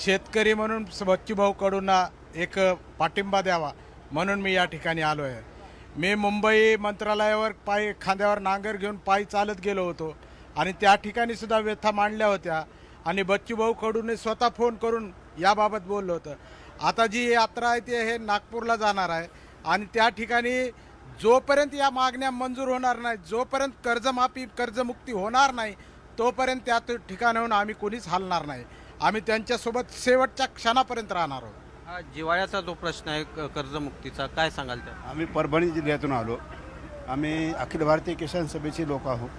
शेतकरी म्हणून बच्चूभाऊ कडूंना एक पाठिंबा द्यावा म्हणून मी या ठिकाणी आलो आहे। मी मुंबई मंत्रालयावर पायी खांद्यावर नांगर घेऊन पायी चालत गेलो होतो आणि त्या ठिकाणी सुद्धा व्यथा मांडल्या होत्या आणि बच्चूभाऊ कडूंनी स्वतः फोन करून याबाबत बोललं होतं। आता जी यात्रा आहे ती हे नागपूरला जाणार आहे आणि त्या ठिकाणी जोपर्यंत या मागण्या मंजूर होणार नाही, जोपर्यंत कर्जमाफी कर्जमुक्ती होणार नाही, तोपर्यंत त्या ठिकाणाहून आम्ही कोणीच हलणार नाही। आम्ही त्यांच्यासोबत शेवटच्या क्षणापर्यंत राहणार आहोत। हा जिव्हाळ्याचा जो प्रश्न आहे कर्जमुक्तीचा, काय सांगाल त्या? आम्ही परभणी जिल्ह्यातून आलो। आम्ही अखिल भारतीय किसान सभेचे लोक आहोत,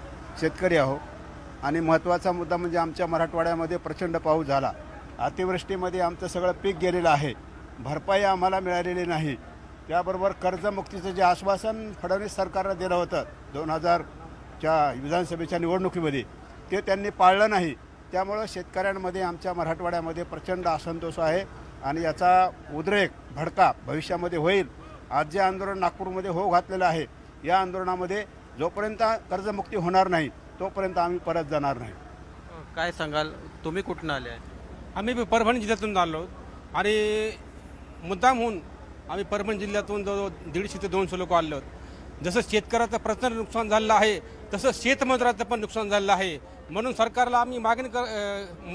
शेतकरी आहोत आणि महत्त्वाचा मुद्दा म्हणजे आमच्या मराठवाड्यामध्ये प्रचंड पाऊस झाला। अतिवृष्टीमध्ये आमचं सगळं पीक गेलेलं आहे, भरपाई आम्हाला मिळालेली नाही। त्याबरोबर कर्जमुक्तीचं जे आश्वासन फडणवीस सरकारनं दिलं होतं 2000च्या विधानसभेच्या निवडणुकीमध्ये, ते त्यांनी पाळलं नाही। त्यामुळं शेतकऱ्यांमध्ये आमच्या मराठवाड्यामध्ये प्रचंड असंतोष आहे आणि याचा उद्रेक भडका भविष्यामध्ये होईल। आज जे आंदोलन नागपूरमध्ये घातलेलं आहे, या आंदोलनामध्ये जोपर्यंत कर्जमुक्ती होणार नाही तोपर्यंत आम्ही परत जाणार नाही। काय सांगाल, तुम्ही कुठून आले आहे? आम्ही परभणी जिल्ह्यातून आलो आणि मुद्दाम होऊन आम्ही परभणी जिल्ह्यातून जवळजवळ 150 ते 200 लोक आले आहोत। जसं शेतकऱ्याचं प्रचंड नुकसान झालं आहे तसं शेतमजुराचं पण नुकसान झालं आहे। म्हणून सरकारला आम्ही मागणी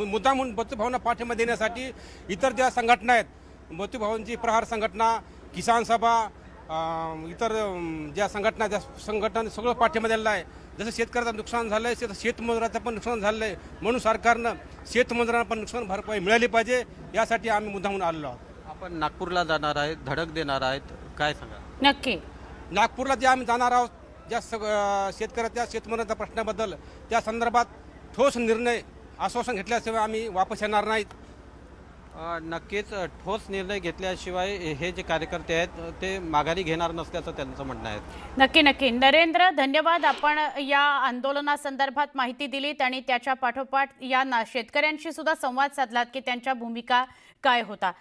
मुद्दाम होऊन बच्चूभाऊंना पाठिंबा देण्यासाठी इतर ज्या संघटना आहेत, बच्चूभाऊंची प्रहार संघटना, किसान सभा, इतर ज्या संघटनांनी सगळं पाठिंबा दिलेला आहे। जसं शेतकऱ्याचं नुकसान झालं आहे, शेतमजुराचं पण नुकसान झालं आहे, म्हणून सरकारनं शेतमजुरांना पण नुकसान भरपाई मिळाली पाहिजे, यासाठी आम्ही मुद्दामून आलेलो आहोत। आपण नागपूरला जाणार आहेत, धडक देणार आहेत, काय सांगाल? नक्की नागपूरला जे आम्ही जाणार आहोत, ज्या शेतकऱ्याच्या शेतमजुराच्या प्रश्नाबद्दल, त्या संदर्भात ठोस निर्णय आश्वासन घेतल्याशिवाय आम्ही वापस येणार नाहीत। नक्कीच ठोस निर्णय घेतल्याशिवाय हे जे कार्यकर्ते आहेत ते माघारी घेणार नसल्याचं त्यांचं म्हणणं आहे। नक्की नक्की नरेंद्र, धन्यवाद। आपण या आंदोलनासंदर्भात माहिती दिलीत आणि त्याच्या पाठोपाठ या शेतकऱ्यांशी सुद्धा संवाद साधलात की त्यांच्या भूमिका काय होता।